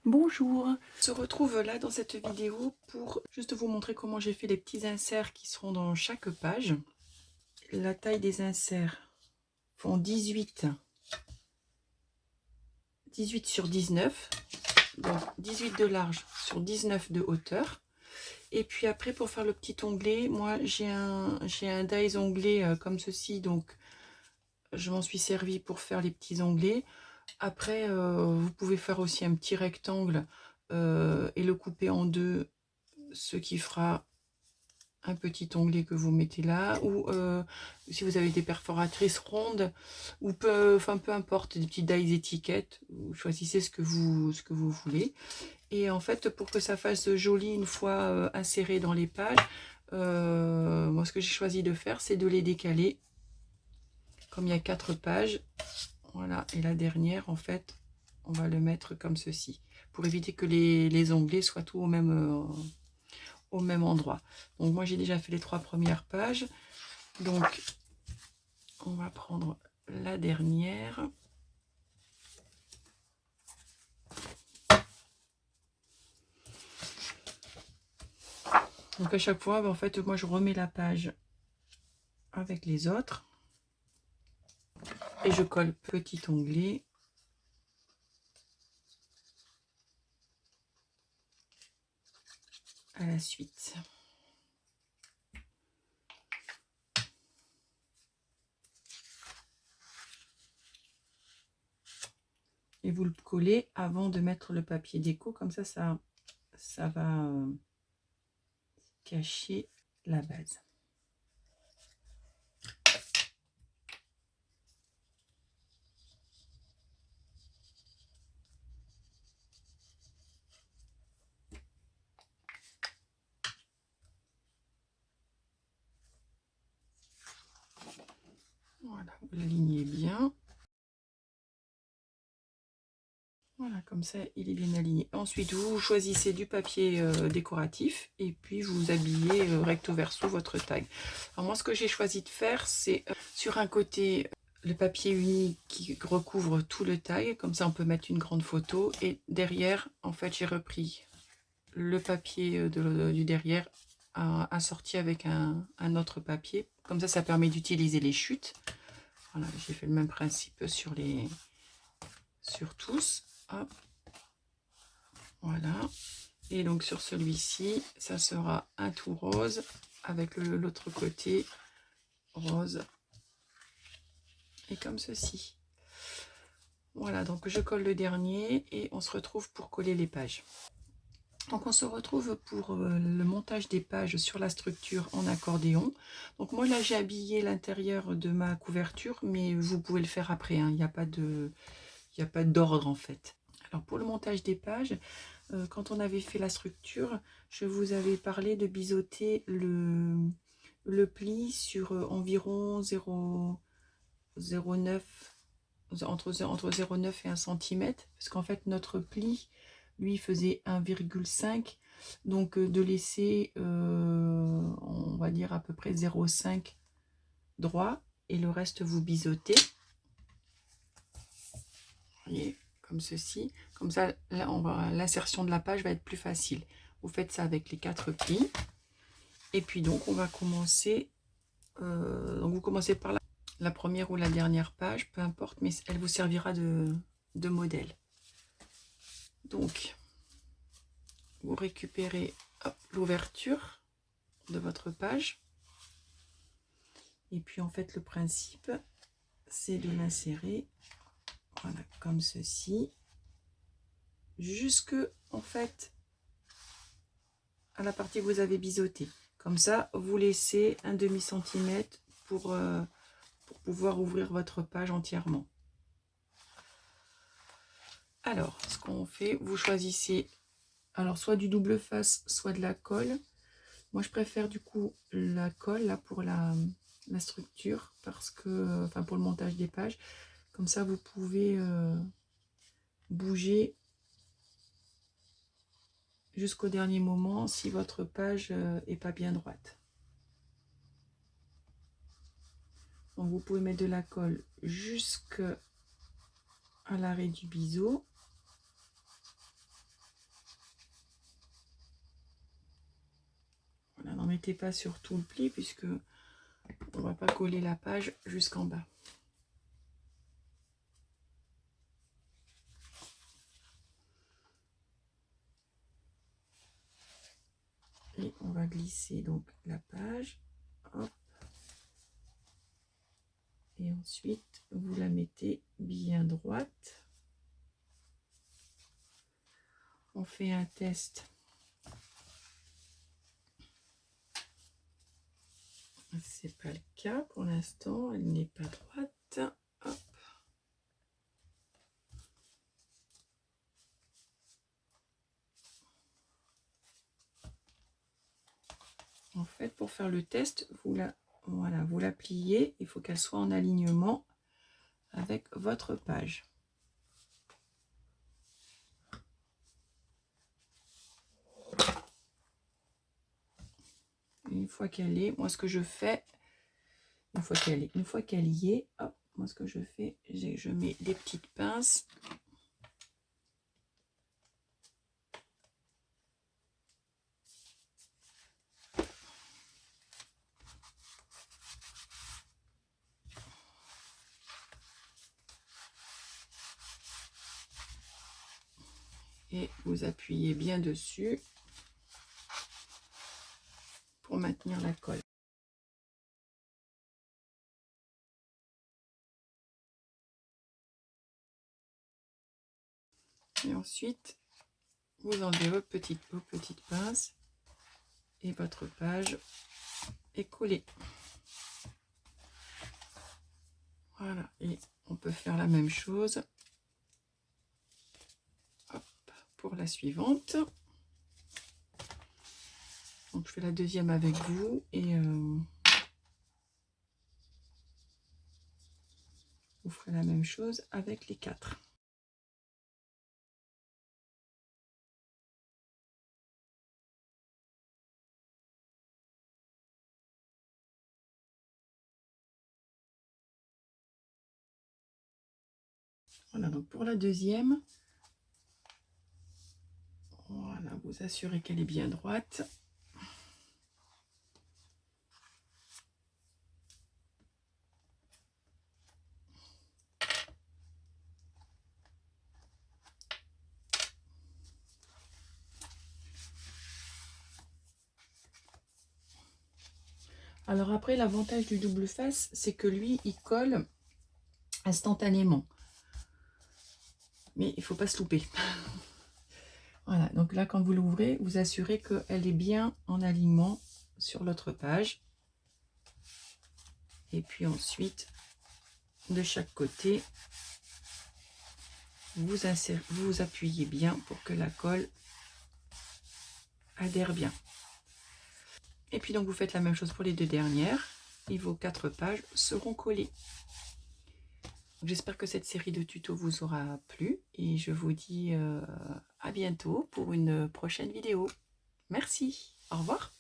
Bonjour, on se retrouve là dans cette vidéo pour juste vous montrer comment j'ai fait les petits inserts qui seront dans chaque page. La taille des inserts font 18 sur 19, donc 18 de large sur 19 de hauteur. Et puis après, pour faire le petit onglet, moi j'ai un dies onglet comme ceci, donc je m'en suis servi pour faire les petits onglets. Après, vous pouvez faire aussi un petit rectangle et le couper en deux, ce qui fera un petit onglet que vous mettez là, ou si vous avez des perforatrices rondes, ou peu importe, des petites dies étiquettes, vous choisissez ce que vous voulez. Et en fait, pour que ça fasse joli une fois inséré dans les pages, moi ce que j'ai choisi de faire, c'est de les décaler. Comme il y a 4 pages, voilà, et la dernière, en fait, on va le mettre comme ceci, pour éviter que les onglets soient tous au même endroit. Donc moi j'ai déjà fait les 3 premières pages, donc on va prendre la dernière. Donc à chaque fois, en fait, moi je remets la page avec les autres et je colle petit onglet à la suite. Et vous le collez avant de mettre le papier déco, comme ça va cacher la base. Voilà, vous l'alignez bien. Voilà, comme ça, il est bien aligné. Ensuite, vous choisissez du papier décoratif et puis vous habillez recto verso votre tag. Alors moi, ce que j'ai choisi de faire, c'est sur un côté le papier uni qui recouvre tout le tag. Comme ça, on peut mettre une grande photo. Et derrière, en fait, j'ai repris le papier du derrière assorti avec un autre papier. Comme ça permet d'utiliser les chutes. Voilà, j'ai fait le même principe sur tous. Hop. Voilà. Et donc sur celui-ci, ça sera un tout rose avec l'autre côté rose. Et comme ceci. Voilà, donc je colle le dernier et on se retrouve pour coller les pages. Donc on se retrouve pour le montage des pages sur la structure en accordéon. Donc moi là j'ai habillé l'intérieur de ma couverture, mais vous pouvez le faire après, hein. Il n'y a pas d'ordre en fait. Alors pour le montage des pages, quand on avait fait la structure, je vous avais parlé de biseauter le pli sur environ 0,09, entre 0,9 et 1 cm, parce qu'en fait notre pli, lui, faisait 1,5, donc de laisser, on va dire à peu près 0,5 droit, et le reste vous biseautez. Vous voyez, comme ceci. Comme ça, là, l'insertion de la page va être plus facile. Vous faites ça avec les 4 plis. Et puis donc, on va commencer. Donc, vous commencez par la première ou la dernière page, peu importe, mais elle vous servira de modèle. Donc, vous récupérez l'ouverture de votre page. Et puis, en fait, le principe, c'est de l'insérer, voilà, comme ceci, jusque, en fait, à la partie que vous avez biseauté. Comme ça, vous laissez un demi-centimètre pour pouvoir ouvrir votre page entièrement. Alors, ce qu'on fait, vous choisissez alors soit du double face, soit de la colle. Moi, je préfère du coup la colle là pour la structure, parce que, enfin pour le montage des pages. Comme ça, vous pouvez bouger jusqu'au dernier moment si votre page est pas bien droite. Donc vous pouvez mettre de la colle jusqu'à l'arrêt du biseau. mettez pas sur tout le pli puisque on va pas coller la page jusqu'en bas. Et on va glisser donc la page. Hop. Et ensuite, vous la mettez bien droite. On fait un test. C'est pas le cas pour l'instant, elle n'est pas droite. Hop. En fait, pour faire le test, vous la pliez. Il faut qu'elle soit en alignement avec votre page. Une fois qu'elle est, moi ce que je fais, une fois qu'elle y est, hop, moi ce que je fais, je mets des petites pinces. Et vous appuyez bien dessus pour maintenir la colle. Et ensuite, vous enlevez vos petites pinces et votre page est collée. Voilà, et on peut faire la même chose. Hop, pour la suivante. Donc je fais la deuxième avec vous et vous ferez la même chose avec les 4. Voilà, donc pour la deuxième, voilà, vous assurez qu'elle est bien droite. Alors après, l'avantage du double face, c'est que lui, il colle instantanément. Mais il ne faut pas se louper. Voilà, donc là, quand vous l'ouvrez, vous assurez qu'elle est bien en alignement sur l'autre page. Et puis ensuite, de chaque côté, vous appuyez bien pour que la colle adhère bien. Et puis donc, vous faites la même chose pour les 2 dernières. Et vos 4 pages seront collées. J'espère que cette série de tutos vous aura plu et je vous dis à bientôt pour une prochaine vidéo. Merci, au revoir.